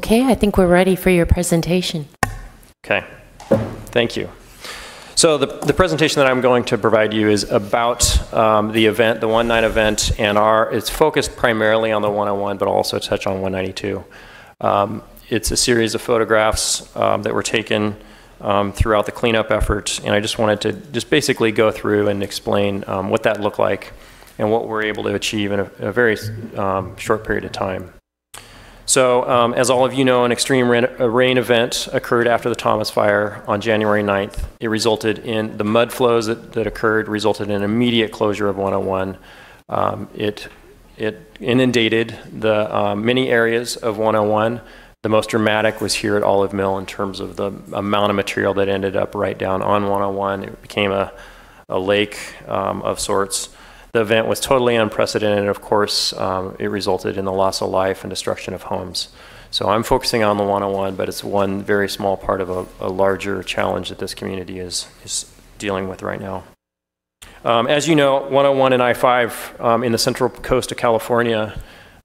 Okay, I think we're ready for your presentation. Okay, thank you. So the presentation that I'm going to provide you is about the event, the 1-night event, and it's focused primarily on the 101, but also touch on 192. It's a series of photographs that were taken throughout the cleanup effort, and I just wanted to just basically go through and explain what that looked like and what we're able to achieve in a very short period of time. So, as all of you know, an extreme rain event occurred after the Thomas Fire on January 9th. It resulted in the mud flows that occurred, resulted in immediate closure of 101. It inundated the many areas of 101. The most dramatic was here at Olive Mill in terms of the amount of material that ended up right down on 101. It became a lake of sorts. The event was totally unprecedented, and of course, it resulted in the loss of life and destruction of homes. So I'm focusing on the 101, but it's one very small part of a larger challenge that this community is dealing with right now. As you know, 101 and I-5 in the central coast of California,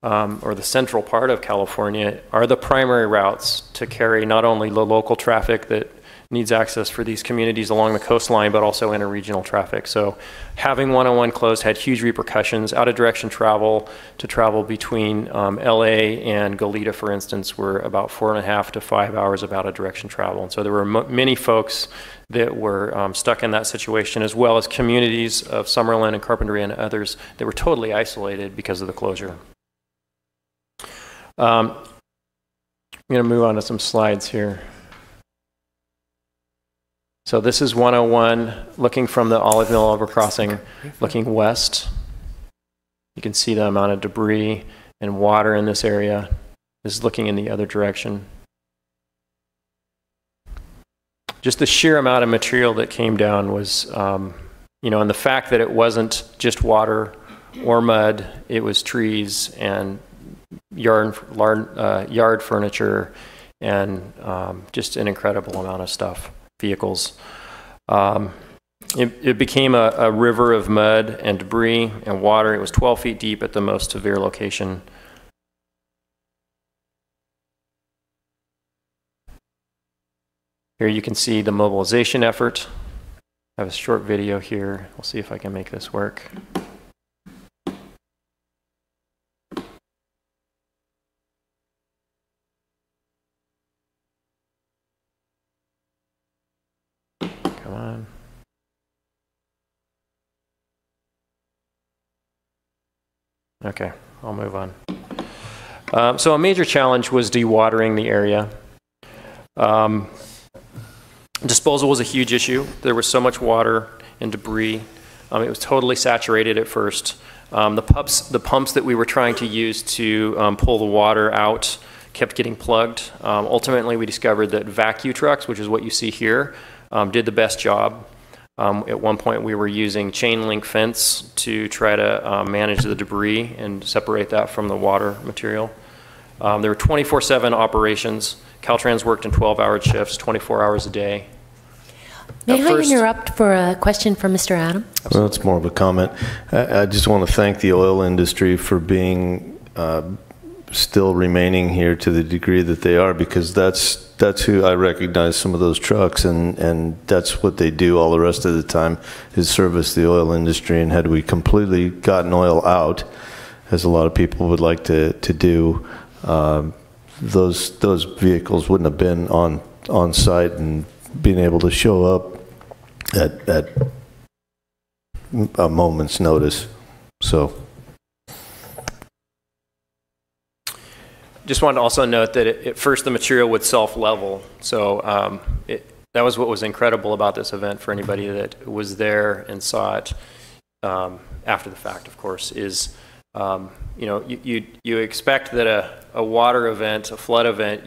or the central part of California, are the primary routes to carry not only the local traffic that needs access for these communities along the coastline, but also interregional traffic. So having 101 closed had huge repercussions. Out of direction travel to travel between LA and Goleta, for instance, were about 4.5 to 5 hours of out of direction travel. And so there were many folks that were stuck in that situation, as well as communities of Summerlin and Carpinteria and others that were totally isolated because of the closure. I'm going to move on to some slides here. So this is 101, looking from the Olive Mill overcrossing, looking west. You can see the amount of debris and water in this area. This is looking in the other direction. Just the sheer amount of material that came down was, you know, and the fact that it wasn't just water or mud, it was trees and yard furniture and just an incredible amount of stuff. Vehicles. It became a river of mud and debris and water. It was 12 feet deep at the most severe location. Here you can see the mobilization effort. I have a short video here. We'll see if I can make this work. Come on. Okay, I'll move on. So a major challenge was dewatering the area. Disposal was a huge issue. There was so much water and debris. It was totally saturated at first. The pumps that we were trying to use to pull the water out kept getting plugged. Ultimately, we discovered that vacuum trucks, which is what you see here, did the best job. At one point we were using chain link fence to try to manage the debris and separate that from the water material. There were 24/7 operations. Caltrans worked in 12-hour shifts, 24 hours a day. May I interrupt for a question from Mr. Adam? Well, it's more of a comment. I just want to thank the oil industry for being still remaining here to the degree that they are, because that's who I recognize, some of those trucks, and that's what they do all the rest of the time, is service the oil industry. And had we completely gotten oil out, as a lot of people would like to do, those vehicles wouldn't have been on site and being able to show up at a moment's notice. So just wanted to also note that at first the material would self-level. So that was what was incredible about this event for anybody that was there and saw it after the fact, of course, is you know, you expect that a water event, a flood event,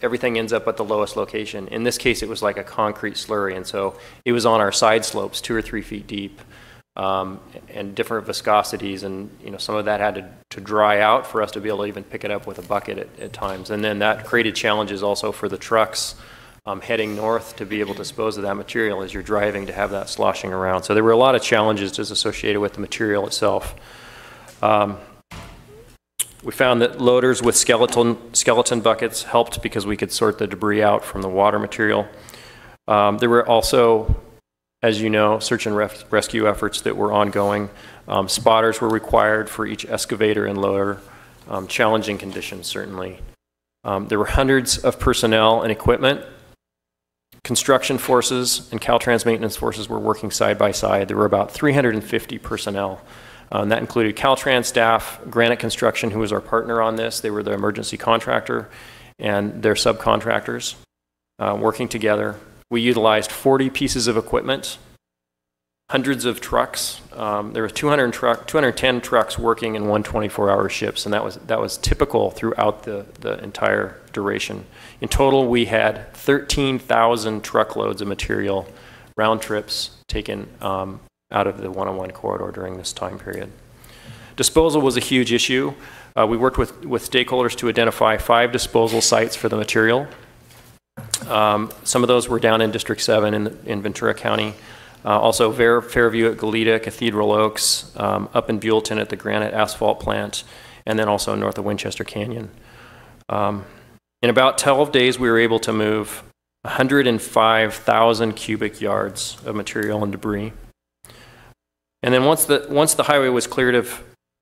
everything ends up at the lowest location. In this case, it was like a concrete slurry, and so it was on our side slopes, 2 or 3 feet deep, and different viscosities, and you know, some of that had to dry out for us to be able to even pick it up with a bucket at times. And then that created challenges also for the trucks heading north to be able to dispose of that material as you're driving, to have that sloshing around. So there were a lot of challenges just associated with the material itself. We found that loaders with skeleton buckets helped because we could sort the debris out from the water material. There were also, as you know, search and rescue efforts that were ongoing. Spotters were required for each excavator and loader. Challenging conditions, certainly. There were hundreds of personnel and equipment. Construction forces and Caltrans maintenance forces were working side by side. There were about 350 personnel. That included Caltrans staff, Granite Construction, who was our partner on this. They were the emergency contractor, and their subcontractors working together. We utilized 40 pieces of equipment, hundreds of trucks. There were 210 trucks working in 124-hour shifts, and that was typical throughout the entire duration. In total, we had 13,000 truckloads of material, round trips, taken out of the 101 corridor during this time period. Disposal was a huge issue. We worked with stakeholders to identify 5 disposal sites for the material. Some of those were down in District 7 in Ventura County. Also Fairview at Goleta, Cathedral Oaks, up in Buellton at the Granite Asphalt Plant, and then also north of Winchester Canyon. In about 12 days, we were able to move 105,000 cubic yards of material and debris. And then once the highway was cleared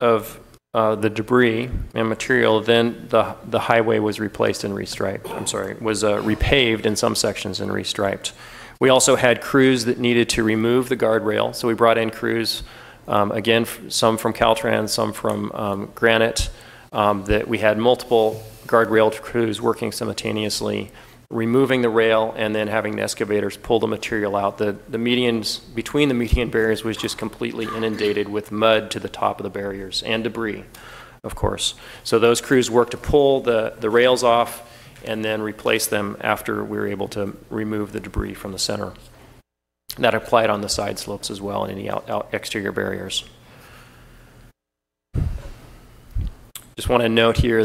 of the debris and material, then the highway was replaced and restriped. Was repaved in some sections and restriped. We also had crews that needed to remove the guardrail, so we brought in crews, again, some from Caltrans, some from Granite, that we had multiple guardrail crews working simultaneously, removing the rail and then having the excavators pull the material out. The medians, between the median barriers was just completely inundated with mud to the top of the barriers and debris, of course. So those crews worked to pull the rails off and then replace them after we were able to remove the debris from the center. That applied on the side slopes as well and any exterior barriers. Just want to note here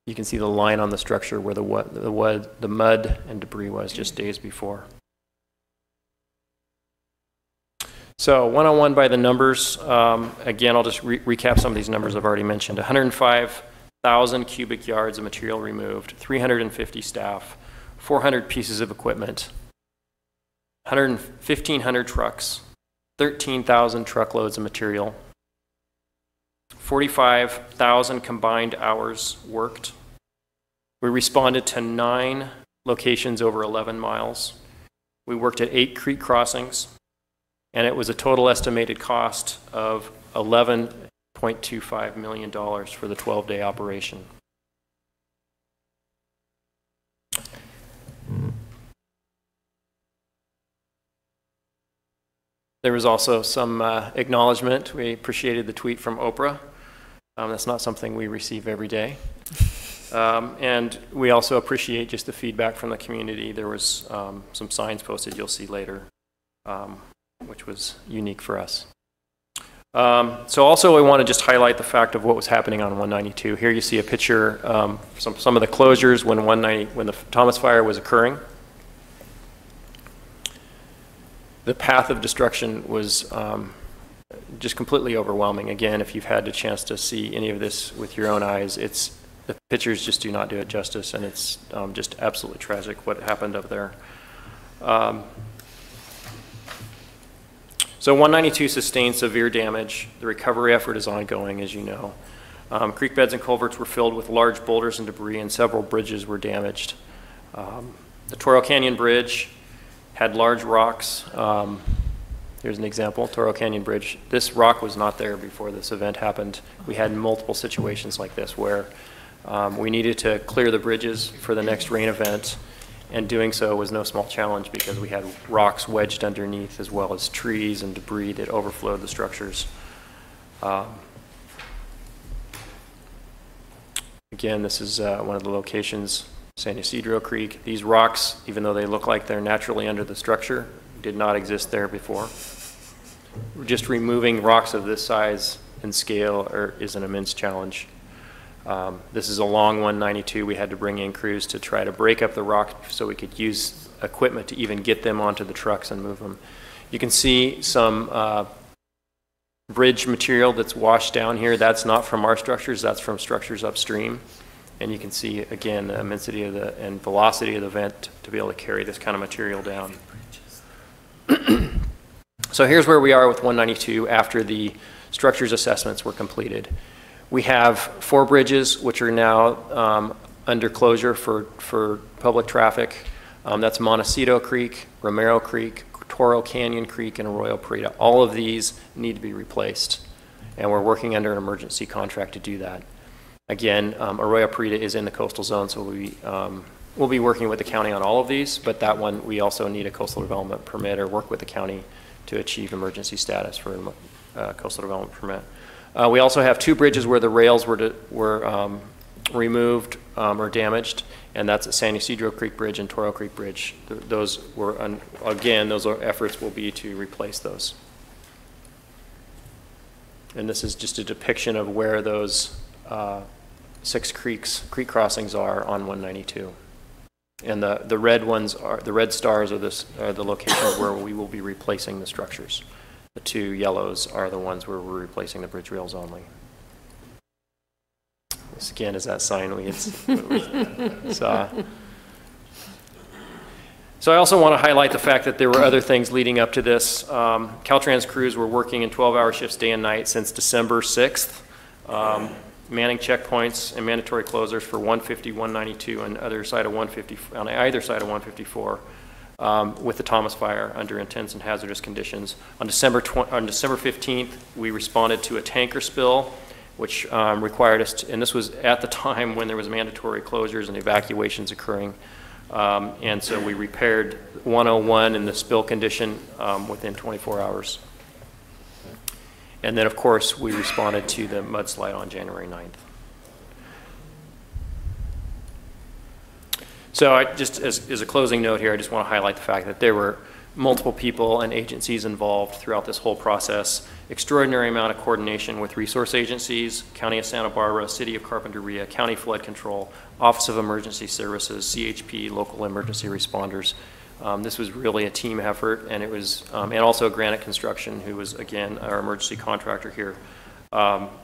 you can see the line on the structure where the mud and debris was just days before. So 101 by the numbers, again, I'll just recap some of these numbers I've already mentioned. 105,000 cubic yards of material removed, 350 staff, 400 pieces of equipment, 1,500 trucks, 13,000 truckloads of material, 45,000 combined hours worked. We responded to 9 locations over 11 miles. We worked at 8 creek crossings, and it was a total estimated cost of $11.25 million for the 12-day operation. There was also some acknowledgement. We appreciated the tweet from Oprah. That's not something we receive every day. And we also appreciate just the feedback from the community. There was some signs posted you'll see later, which was unique for us. So also I want to just highlight the fact of what was happening on 192. Here you see a picture, some of the closures when the Thomas Fire was occurring. The path of destruction was just completely overwhelming. Again, if you've had the chance to see any of this with your own eyes, the pictures just do not do it justice, and it's just absolutely tragic what happened up there. So 192 sustained severe damage. The recovery effort is ongoing, as you know. Creek beds and culverts were filled with large boulders and debris, and several bridges were damaged. The Toro Canyon Bridge had large rocks. Here's an example, Toro Canyon Bridge. This rock was not there before this event happened. We had multiple situations like this where we needed to clear the bridges for the next rain event, and doing so was no small challenge because we had rocks wedged underneath as well as trees and debris that overflowed the structures. Again, this is one of the locations, San Ysidro Creek. These rocks, even though they look like they're naturally under the structure, did not exist there before. Just removing rocks of this size and scale is an immense challenge. This is a long 192. We had to bring in crews to try to break up the rock so we could use equipment to even get them onto the trucks and move them. You can see some bridge material that's washed down here, that's not from our structures, that's from structures upstream. And you can see, again, the immensity of and velocity of the vent to be able to carry this kind of material down. So here's where we are with 192 after the structures assessments were completed. We have 4 bridges which are now under closure for public traffic. That's Montecito Creek, Romero Creek, Toro Canyon Creek, and Arroyo Prida. All of these need to be replaced, and we're working under an emergency contract to do that. Again, Arroyo Prida is in the coastal zone, so we'll be working with the county on all of these, but that one we also need a coastal development permit or work with the county to achieve emergency status for a coastal development permit. We also have 2 bridges where the rails were removed or damaged, and that's at San Ysidro Creek Bridge and Toro Creek Bridge. Those were, again, those efforts will be to replace those. And this is just a depiction of where those 6 creek crossings are on 192. And the red ones are, the red stars are the locations where we will be replacing the structures. The 2 yellows are the ones where we're replacing the bridge rails only. This again is that sign we saw. So I also want to highlight the fact that there were other things leading up to this. Caltrans crews were working in 12-hour shifts day and night since December 6th. Manning checkpoints and mandatory closures for 150, 192, and other side of 150, on either side of 154, with the Thomas Fire under intense and hazardous conditions. On December 15th, we responded to a tanker spill, which required us to, and this was at the time when there was mandatory closures and evacuations occurring. And so we repaired 101 in the spill condition within 24 hours. And then, of course, we responded to the mudslide on January 9th. So just as a closing note here, I just want to highlight the fact that there were multiple people and agencies involved throughout this whole process. Extraordinary amount of coordination with resource agencies, County of Santa Barbara, City of Carpinteria, County Flood Control, Office of Emergency Services, CHP, local emergency responders. This was really a team effort, and it was, and also Granite Construction, who was, again, our emergency contractor here.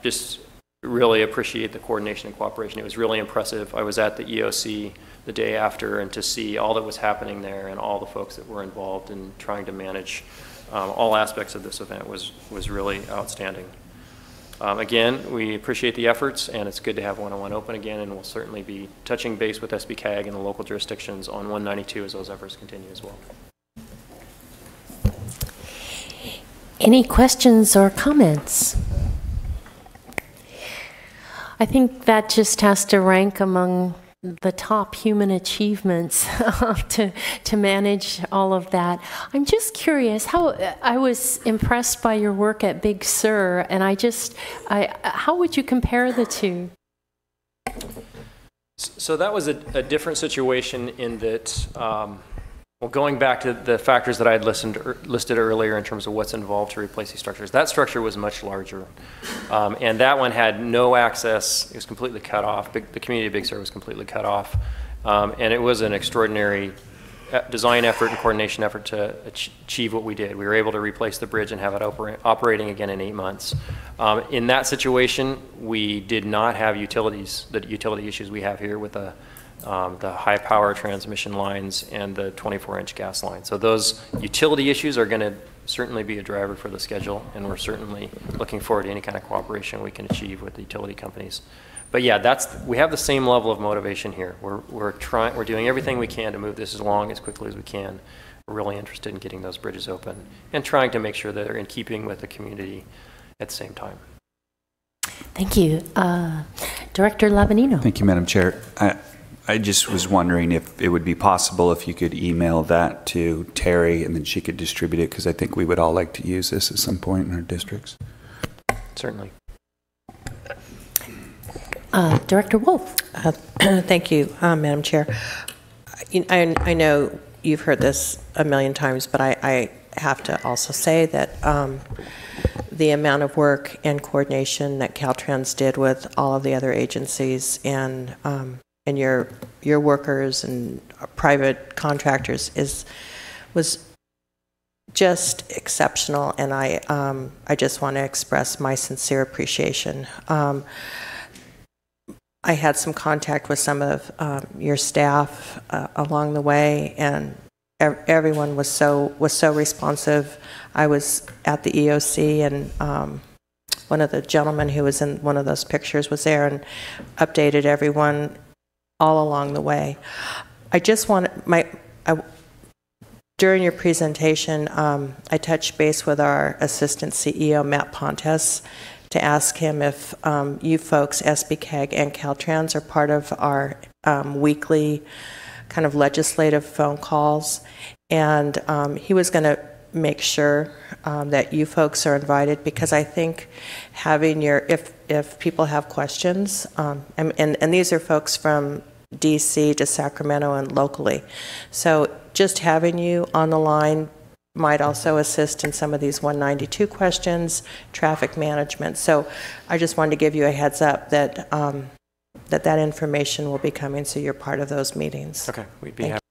Just really appreciate the coordination and cooperation. It was really impressive. I was at the EOC the day after, and to see all that was happening there and all the folks that were involved in trying to manage all aspects of this event was really outstanding. Again, we appreciate the efforts, and it's good to have 101 open again, and we'll certainly be touching base with SBCAG and the local jurisdictions on 192 as those efforts continue as well. Any questions or comments? I think that just has to rank among the top human achievements to manage all of that. I'm just curious, I was impressed by your work at Big Sur, and how would you compare the two? So that was a different situation in that, well, going back to the factors that I had listed earlier in terms of what's involved to replace these structures, that structure was much larger. And that one had no access. It was completely cut off. The community of Big Sur was completely cut off. And it was an extraordinary design effort and coordination effort to achieve what we did. We were able to replace the bridge and have it operating again in 8 months. In that situation, we did not have the utility issues we have here with the high power transmission lines and the 24-inch gas line. So those utility issues are going to certainly be a driver for the schedule, and we're certainly looking forward to any kind of cooperation we can achieve with the utility companies. But yeah, we have the same level of motivation here. We're doing everything we can to move this along as quickly as we can. We're really interested in getting those bridges open and trying to make sure that they're in keeping with the community at the same time. Thank you. Director Lavanino. Thank you, Madam Chair. I just was wondering if it would be possible if you could email that to Terry and then she could distribute it, because I think we would all like to use this at some point in our districts. Certainly. Director Wolf. Thank you, Madam Chair. I know you've heard this a million times, but I have to also say that the amount of work and coordination that Caltrans did with all of the other agencies and your workers and private contractors was just exceptional, and I just want to express my sincere appreciation. I had some contact with some of your staff along the way, and everyone was so responsive. I was at the EOC, and one of the gentlemen who was in one of those pictures was there and updated everyone all along the way. I just want during your presentation, I touched base with our Assistant CEO, Matt Pontes, to ask him if you folks, SBCAG and Caltrans, are part of our weekly kind of legislative phone calls. And he was going to make sure that you folks are invited, because I think having if people have questions, and these are folks from DC to Sacramento and locally. So just having you on the line might also assist in some of these 192 questions, traffic management. So I just wanted to give you a heads up that that information will be coming, so you're part of those meetings. Okay, we'd be happy.